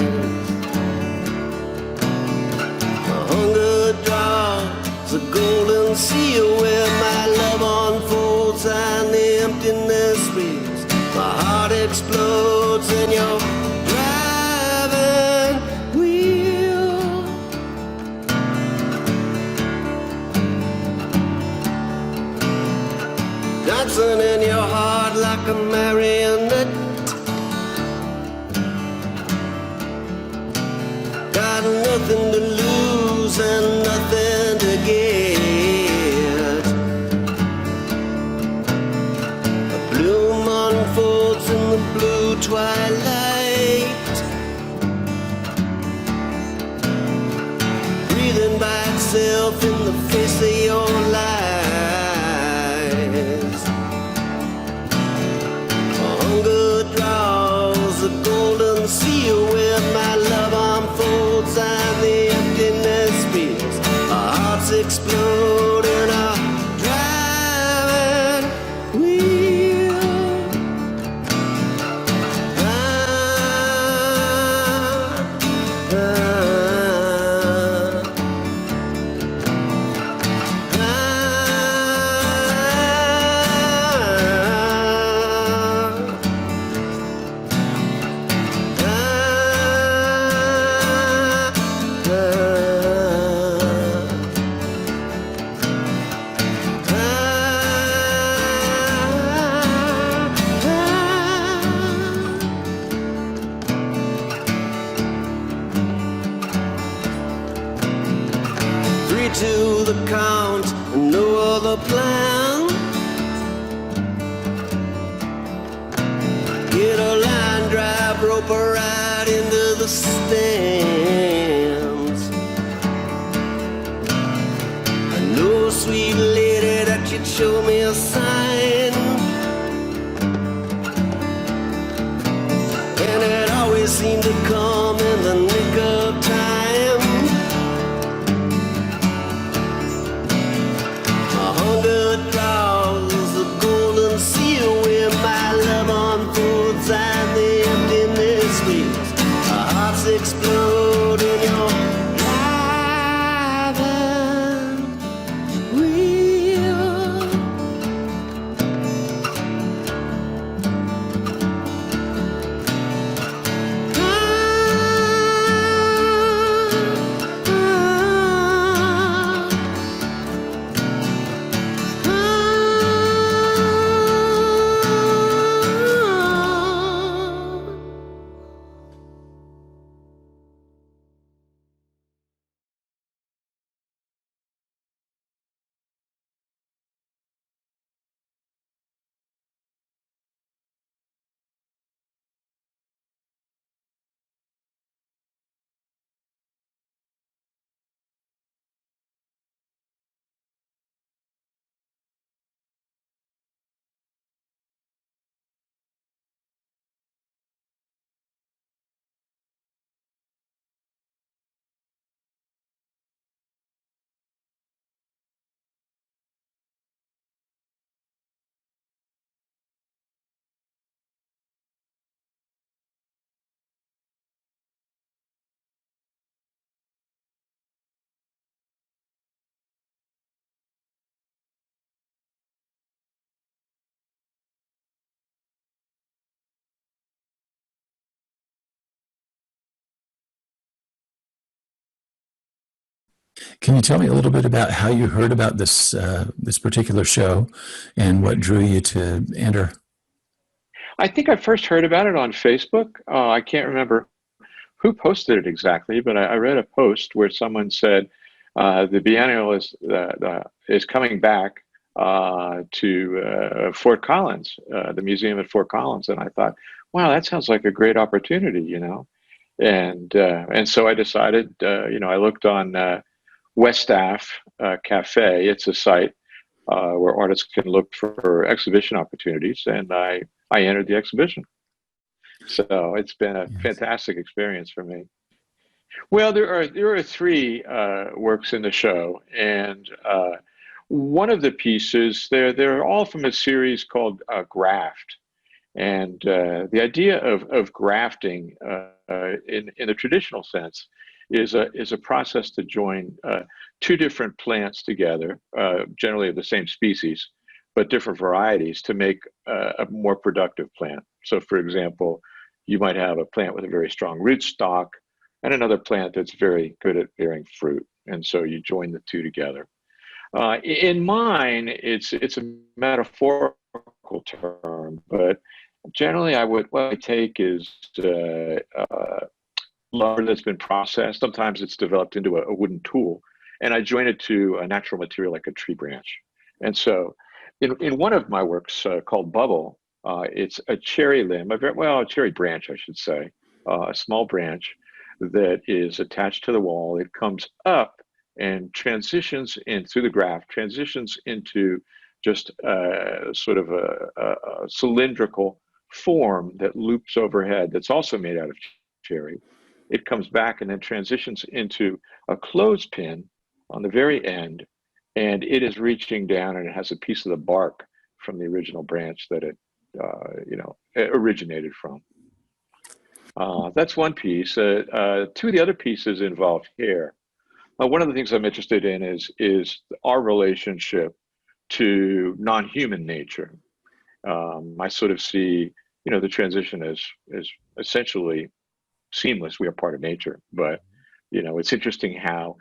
[SPEAKER 1] My hunger draws a golden seal where my love unfolds and the emptiness reads. My heart explodes in your driving wheel. Dancing in your heart like a marionette. Got nothing to lose and nothing to get. A bloom unfolds in the blue twilight, breathing by itself in the face of your lies. My hunger draws a golden seal where my love unfolds and the emptiness feels. Our hearts explode in a driving wheel. Three to the count, no other plan. Get a line, drive Roper right into the stands. I know sweet sweet lady, that you'd show me a sign. And it always seemed to come in the nick of time. A hundred draws the golden seal where my love unfolds and the emptiness leaves. Our hearts explode in your life and real.
[SPEAKER 2] Can you tell me a little bit about how you heard about this this particular show and what drew you to enter?
[SPEAKER 7] I think I first heard about it on Facebook. I can't remember who posted it exactly, but I read a post where someone said the Biennial is coming back to Fort Collins, the museum at Fort Collins, and I thought, wow, that sounds like a great opportunity, you know. And so I decided, you know, I looked on Westaff Cafe. It's a site where artists can look for exhibition opportunities, and I entered the exhibition. So it's been a fantastic experience for me. Well, there are three works in the show, and one of the pieces they're all from a series called Graft, and the idea of grafting in the traditional sense is a process to join two different plants together, generally of the same species, but different varieties, to make a more productive plant. So, for example, you might have a plant with a very strong rootstock and another plant that's very good at bearing fruit, and so you join the two together. In mine, it's a metaphorical term, but generally, what I take is lumber that's been processed. Sometimes it's developed into a wooden tool, and I join it to a natural material like a tree branch. And so, in one of my works called Bubble, it's a cherry limb, a cherry branch, I should say, a small branch that is attached to the wall. It comes up and transitions in through the graft, transitions into just sort of a cylindrical form that loops overhead that's also made out of cherry. It comes back and then transitions into a clothespin on the very end, and it is reaching down, and it has a piece of the bark from the original branch that it originated from. That's one piece. Two of the other pieces involve hair. One of the things I'm interested in is our relationship to non-human nature. I sort of see, you know, the transition as essentially seamless. We are part of nature, but you know, it's interesting how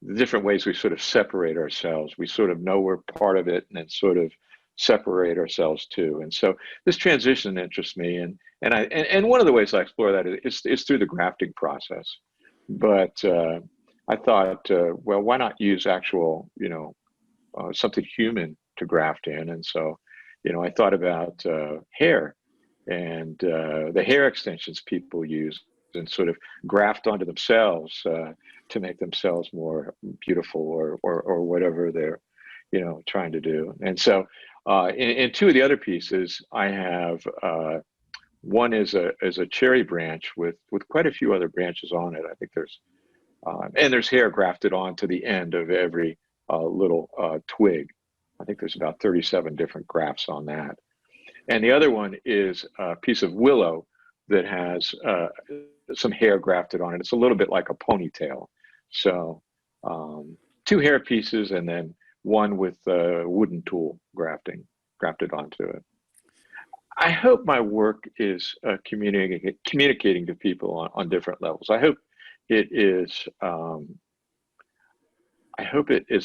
[SPEAKER 7] the different ways we sort of separate ourselves. We sort of know we're part of it, and then sort of separate ourselves too. And so this transition interests me, and one of the ways I explore that is through the grafting process. But I thought, well, why not use actual, you know, something human to graft in? And so, you know, I thought about hair and the hair extensions people use and sort of graft onto themselves to make themselves more beautiful or whatever their, trying to do. And so in two of the other pieces, I have one is a cherry branch with quite a few other branches on it. I think there's hair grafted onto the end of every little twig. I think there's about 37 different grafts on that. And the other one is a piece of willow that has some hair grafted on it. It's a little bit like a ponytail. So two hair pieces and then one with a wooden tool grafted onto it. I hope my work is communicating to people on different levels. I hope it is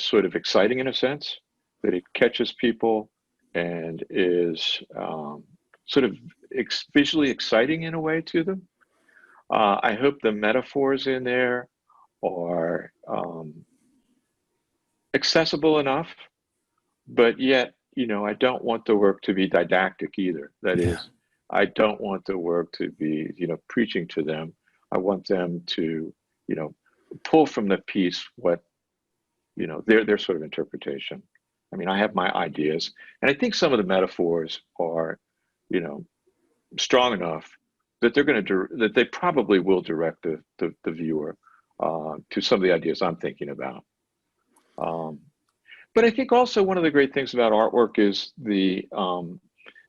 [SPEAKER 7] sort of exciting in a sense, that it catches people and is sort of visually exciting in a way to them. I hope the metaphors in there are accessible enough, but yet, I don't want the work to be didactic either. That is, I don't want the work to be, preaching to them. I want them to, pull from the piece what, their sort of interpretation. I mean, I have my ideas, and I think some of the metaphors are, strong enough that that they probably will direct the viewer to some of the ideas I'm thinking about. But I think also one of the great things about artwork is the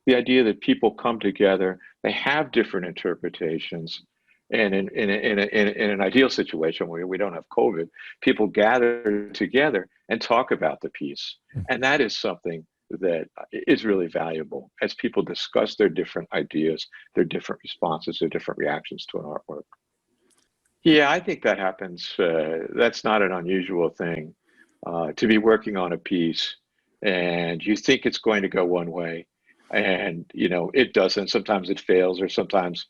[SPEAKER 7] idea that people come together, they have different interpretations, and in an ideal situation where we don't have COVID, people gather together and talk about the piece. And that is something that is really valuable as people discuss their different ideas, their different responses, their different reactions to an artwork. Yeah, I think that happens. That's not an unusual thing. To be working on a piece and you think it's going to go one way and, it doesn't. Sometimes it fails, or sometimes,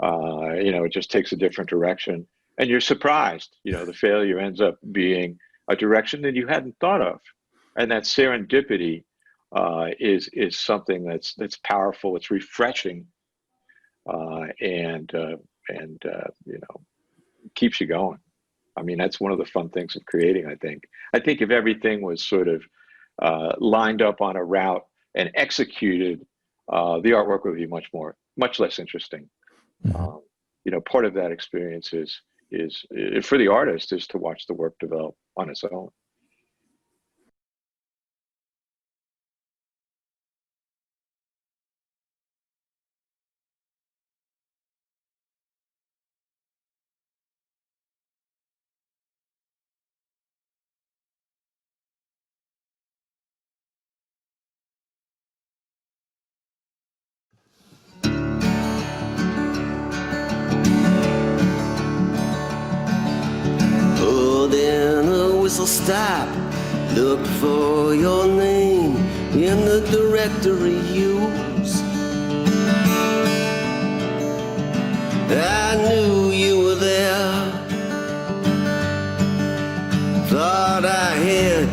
[SPEAKER 7] it just takes a different direction and you're surprised. The failure ends up being a direction that you hadn't thought of. And that serendipity is something that's powerful. It's refreshing and keeps you going. I mean, that's one of the fun things of creating, I think. I think if everything was sort of lined up on a route and executed, the artwork would be much less interesting. Part of that experience is for the artist is to watch the work develop on its own.
[SPEAKER 1] Stop, look for your name in the directory use. I knew you were there, thought I had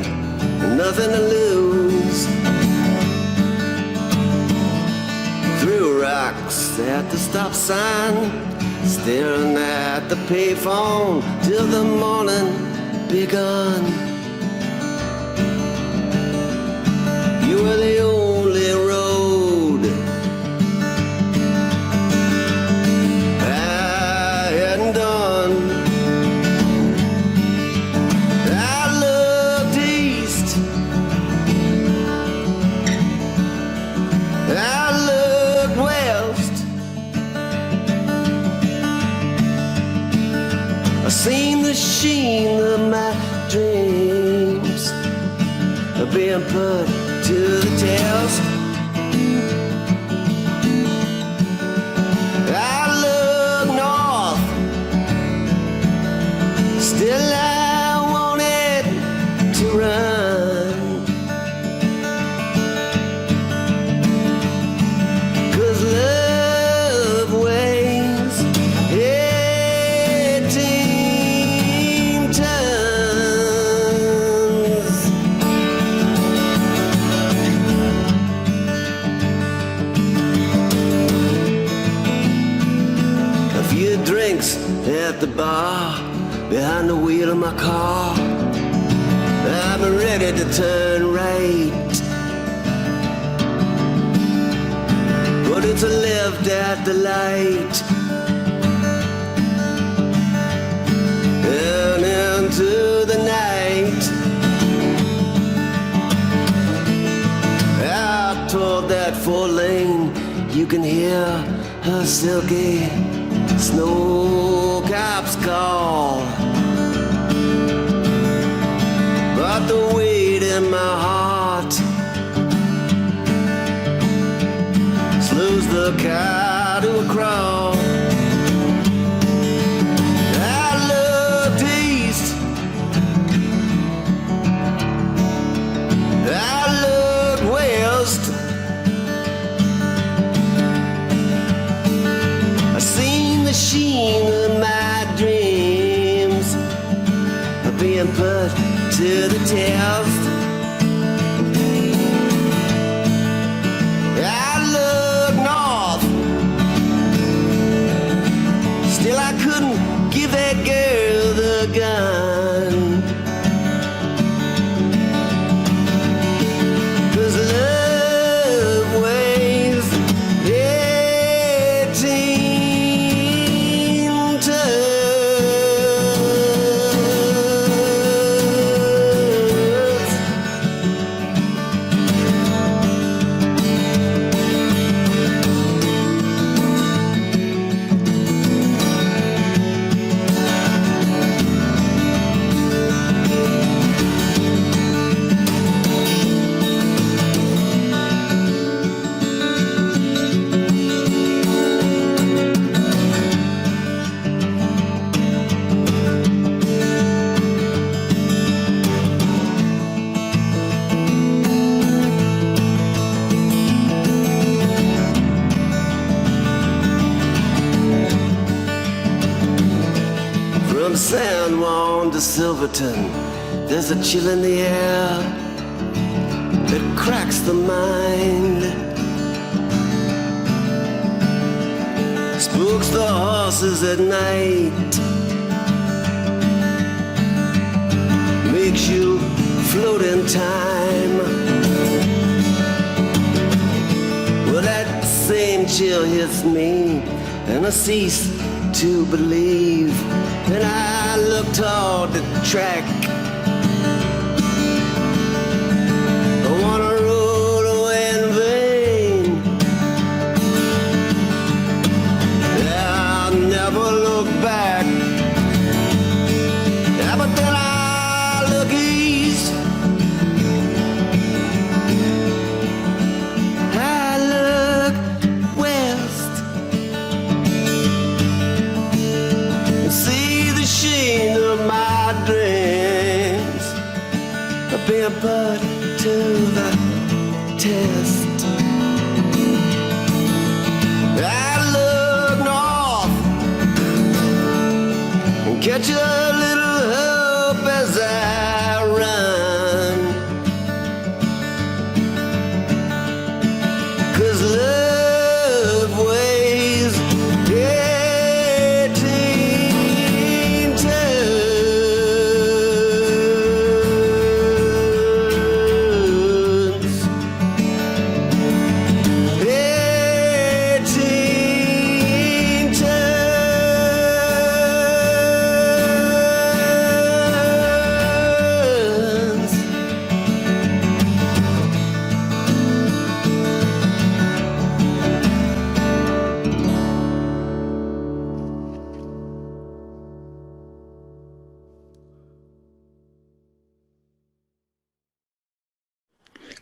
[SPEAKER 1] nothing to lose. Threw rocks at the stop sign, staring at the payphone till the morning begun. You were the only road I hadn't done. I looked east, I looked west, I seen the sheen of my dreams are being put to the test. I look north, still I wanted to run, 'cause love weighs 18 tons. A few drinks at the bar behind the wheel of my car. I'm ready to turn right, but it's a left at the light and into the night. Out toward that 4-lane, you can hear her silky snow caps call, but the weight in my heart slows the car to a crawl. I looked east, I looked west, I seen the sheen of my dreams being put to the test. I looked north, still I couldn't give that girl the gun, 'cause love weighs 18 tons. From San Juan to Silverton, there's a chill in the air that cracks the mind, spooks the horses at night, makes you float in time. Well, that same chill hits me, and I cease to believe, and I look toward the track. I wanna roll away in vain. I'll never look back. Yeah, but then I look east, I look west, see the sheen of my dreams being put to the test. I look north and catch a little hope as I run, 'cause love weighs 18 tons. 18 tons.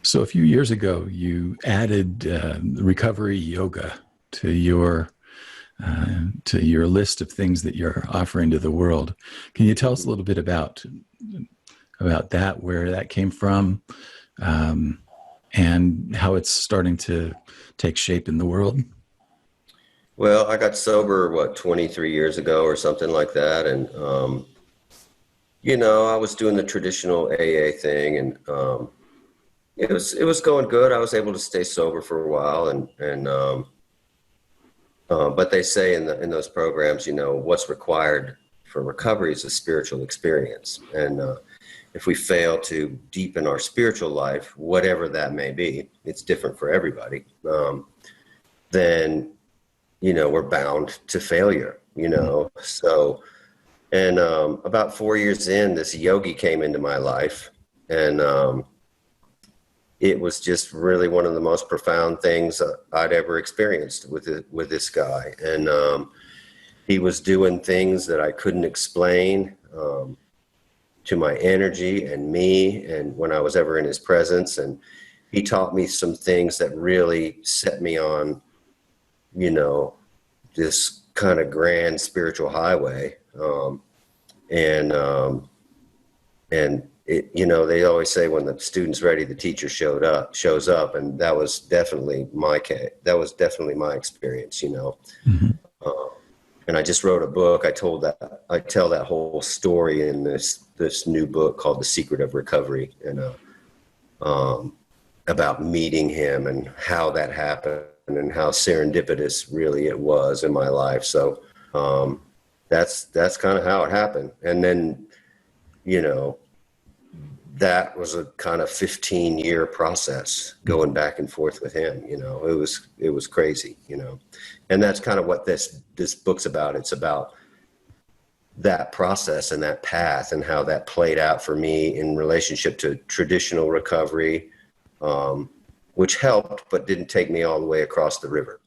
[SPEAKER 2] So a few years ago, you added recovery yoga to your list of things that you're offering to the world. Can you tell us a little bit about that, where that came from, and how it's starting to take shape in the world?
[SPEAKER 5] Well, I got sober, 23 years ago or something like that. And, I was doing the traditional AA thing, and it was going good. I was able to stay sober for a while, but they say in those programs, what's required for recovery is a spiritual experience. And if we fail to deepen our spiritual life, whatever that may be, it's different for everybody, then, you know, we're bound to failure, you know. So, and about 4 years in, this yogi came into my life, and it was just really one of the most profound things I'd ever experienced with this guy. And he was doing things that I couldn't explain to my energy and me, and when I was ever in his presence. And he taught me some things that really set me on, you know, this kind of grand spiritual highway. And it, you know, they always say when the student's ready, the teacher shows up. And that was definitely my case. That was definitely my experience, you know. And I just wrote a book. I tell that whole story in this new book called The Secret of Recovery, and about meeting him and how that happened and how serendipitous really it was in my life. So that's kind of how it happened. And then, you know, that was a kind of 15-year process going back and forth with him. You know, it was crazy, you know. And that's kind of what this book's about. It's about that process and that path and how that played out for me in relationship to traditional recovery, which helped, but didn't take me all the way across the river.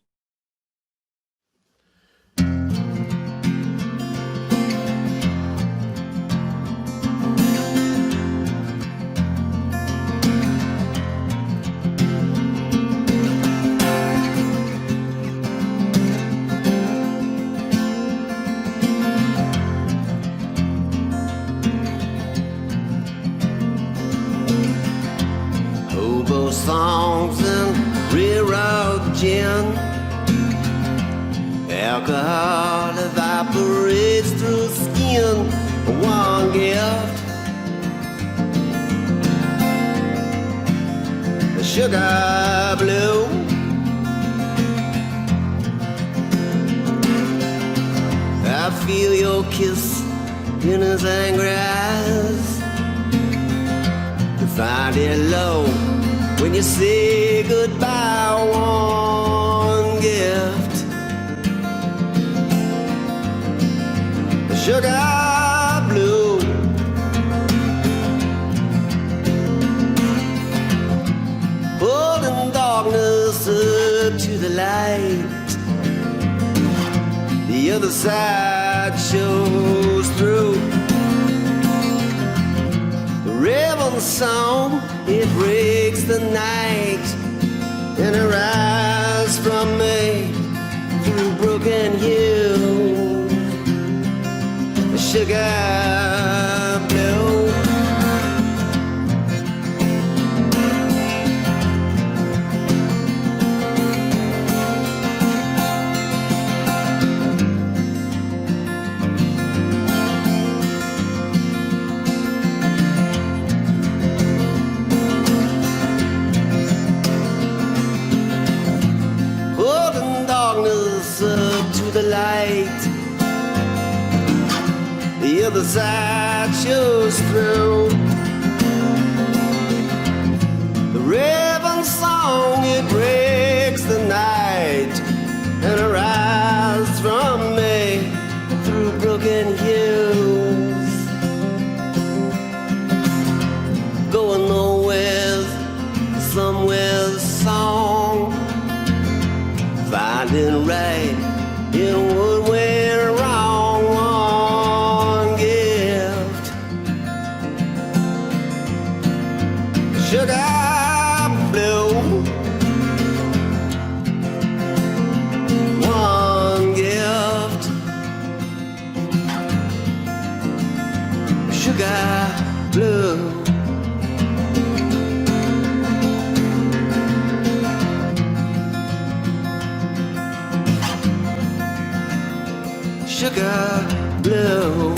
[SPEAKER 1] Songs and railroad gin, alcohol evaporates through skin. One gift, the sugar blue. I feel your kiss in his angry eyes. You find it low when you say goodbye. One gift, the sugar blue. Holding darkness up to the light. The other side shows through. The raven song, it breaks the night and arises from me through broken hills. The sugar blue. Up to the light, the other side shows through. The raven song, it breaks the night and arises from me through broken hills. Going nowhere, somewhere's song, finding right in what went wrong. One gift, sugar blue. One gift, sugar blue. Sugar blue.